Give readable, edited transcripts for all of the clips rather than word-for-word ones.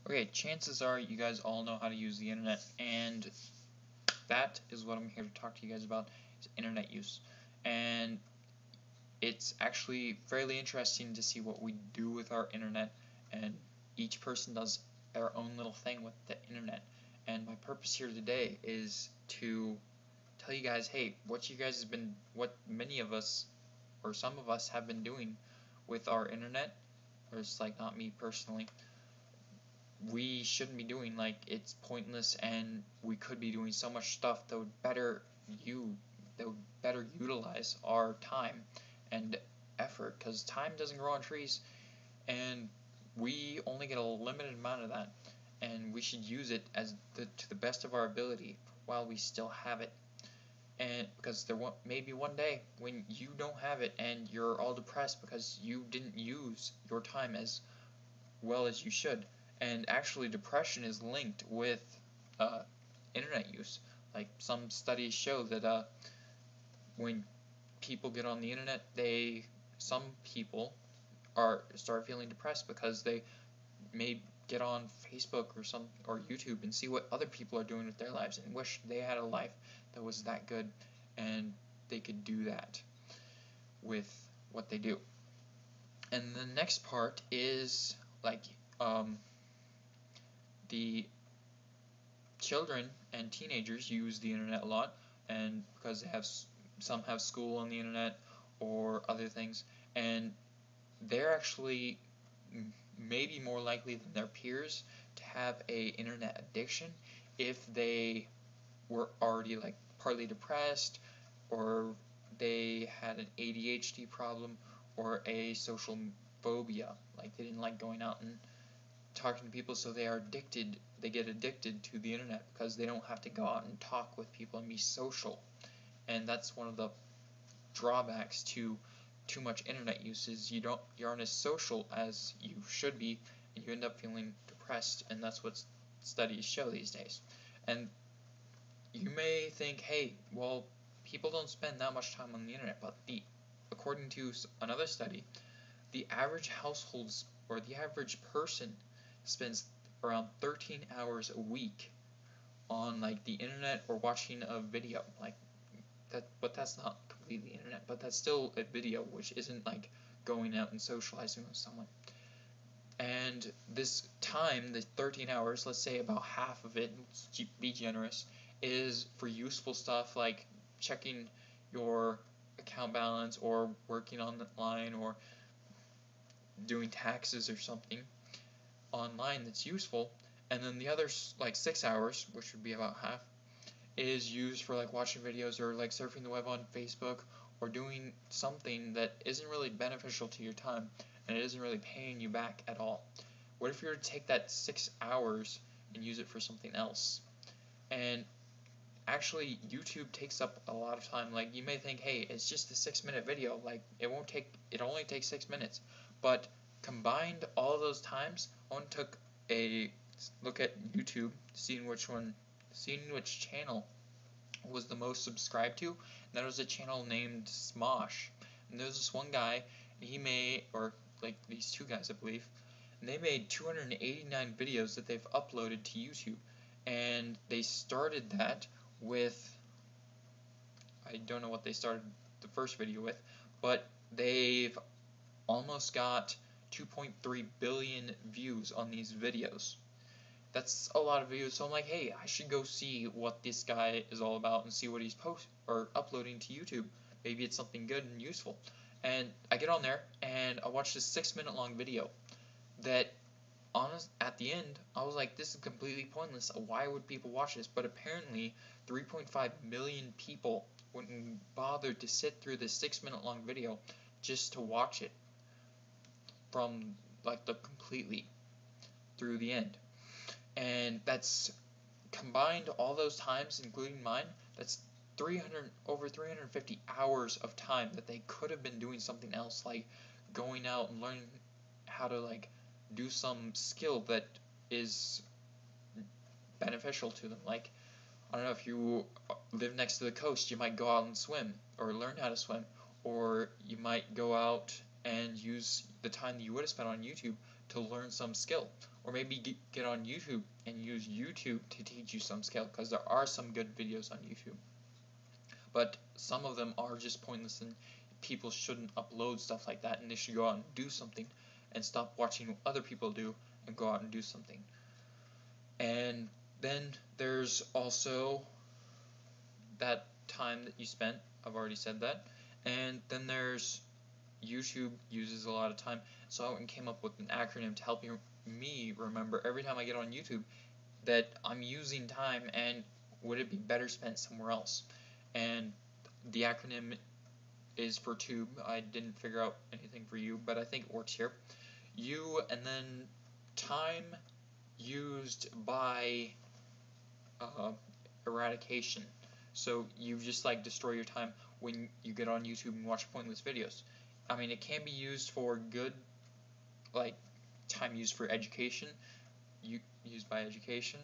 Okay, chances are you guys all know how to use the internet, and that is what I'm here to talk to you guys about, is internet use. And it's actually fairly interesting to see what we do with our internet, and each person does their own little thing with the internet. And my purpose here today is to tell you guys, hey, what many of us, or some of us have been doing with our internet, or it's like not me personally, we shouldn't be doing. Like, it's pointless, and we could be doing so much stuff that would better utilize our time and effort, because time doesn't grow on trees, and we only get a limited amount of that, and we should use it to the best of our ability while we still have it. And because maybe one day when you don't have it and you're all depressed because you didn't use your time as well as you should. And actually, depression is linked with uh, internet use. Like, some studies show that when people get on the internet, some people start feeling depressed because they may get on Facebook or YouTube and see what other people are doing with their lives and wish they had a life that was that good, and they could do that with what they do. And the next part is like the children and teenagers use the internet a lot, and because some have school on the internet or other things, and they're actually maybe more likely than their peers to have a internet addiction if they were already like partly depressed, or they had an ADHD problem, or a social phobia, like they didn't like going out and talking to people, so they get addicted to the internet because they don't have to go out and talk with people and be social. And that's one of the drawbacks to too much internet use, is you aren't as social as you should be, and you end up feeling depressed, and that's what studies show these days. And you may think, hey, well, people don't spend that much time on the internet, but according to another study, the average households, or the average person, spends around 13 hours a week on like the internet or watching a video like that. But that's not completely internet, but that's still a video, which isn't like going out and socializing with someone. And this time, the 13 hours, let's say about half of it, let's be generous, is for useful stuff like checking your account balance, or working online, or doing taxes or something online that's useful. And then the other like 6 hours, which would be about half, is used for like watching videos, or like surfing the web on Facebook, or doing something that isn't really beneficial to your time, and it isn't really paying you back at all. What if you were to take that 6 hours and use it for something else? And actually, YouTube takes up a lot of time. Like, you may think, hey, it's just a 6-minute video, like it only takes 6 minutes. But combined all those times, one took a look at YouTube, seeing which channel was the most subscribed to, and that was a channel named Smosh. And there's this one guy, or like these two guys, I believe, and they made 289 videos that they've uploaded to YouTube. And they started that with, I don't know what they started the first video with, but they've almost got 2.3 billion views on these videos. That's a lot of views, so I'm like, hey, I should go see what this guy is all about and see what he's uploading to YouTube. Maybe it's something good and useful. And I get on there and I watch this 6-minute long video that, at the end, I was like, this is completely pointless. Why would people watch this? But apparently 3.5 million people wouldn't bother to sit through this 6-minute long video just to watch it from like the completely through the end. And that's combined all those times, including mine, that's over 350 hours of time that they could have been doing something else, like going out and learning how to like do some skill that is beneficial to them. Like, I don't know, if you live next to the coast, you might go out and swim, or learn how to swim, or you might go out and use the time that you would have spent on YouTube to learn some skill, or maybe get on YouTube and use YouTube to teach you some skill, because there are some good videos on YouTube, but some of them are just pointless, and people shouldn't upload stuff like that, and they should go out and do something and stop watching what other people do and go out and do something. And then there's also that time that you spent. I've already said that. And then there's YouTube uses a lot of time, so I went and came up with an acronym to help me remember every time I get on YouTube that I'm using time, and would it be better spent somewhere else. And the acronym is for tube. I didn't figure out anything for you, but I think it works here. U, and then time used by eradication. So you just like destroy your time when you get on YouTube and watch pointless videos. I mean, it can be used for good, like time used for education, used by education,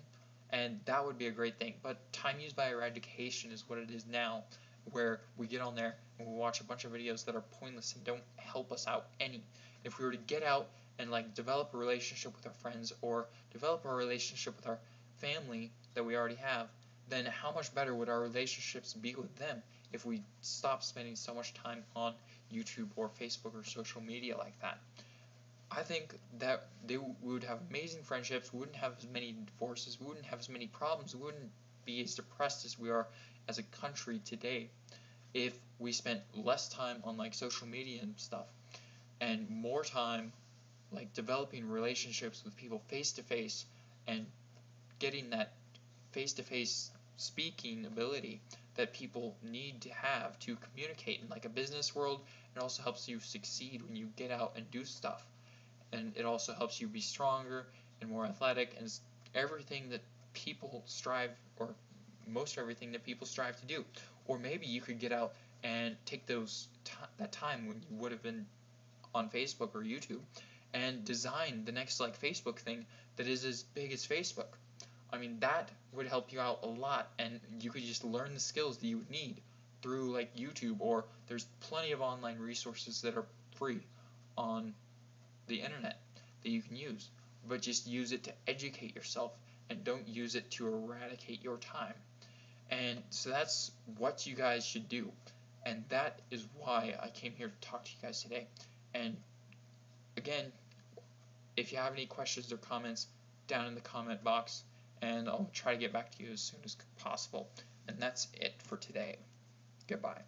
and that would be a great thing. But time used by eradication is what it is now, where we get on there and we watch a bunch of videos that are pointless and don't help us out any. If we were to get out and like develop a relationship with our friends, or develop a relationship with our family that we already have, then how much better would our relationships be with them if we stopped spending so much time on YouTube or Facebook or social media like that? I think that we would have amazing friendships, we wouldn't have as many divorces, we wouldn't have as many problems, we wouldn't be as depressed as we are as a country today if we spent less time on like social media and stuff, and more time like developing relationships with people face to face, and getting that face to face speaking ability that people need to have to communicate in like a business world. It also helps you succeed when you get out and do stuff, and it also helps you be stronger and more athletic, and everything that people strive, or most everything that people strive to do. Or maybe you could get out and take that time when you would have been on Facebook or YouTube and design the next like Facebook thing that is as big as Facebook. I mean, that would help you out a lot, and you could just learn the skills that you would need through like YouTube, or there's plenty of online resources that are free on the internet that you can use, but just use it to educate yourself and don't use it to eradicate your time. And so that's what you guys should do, and that is why I came here to talk to you guys today. And again, if you have any questions or comments, down in the comment box, and I'll try to get back to you as soon as possible. And that's it for today. Goodbye.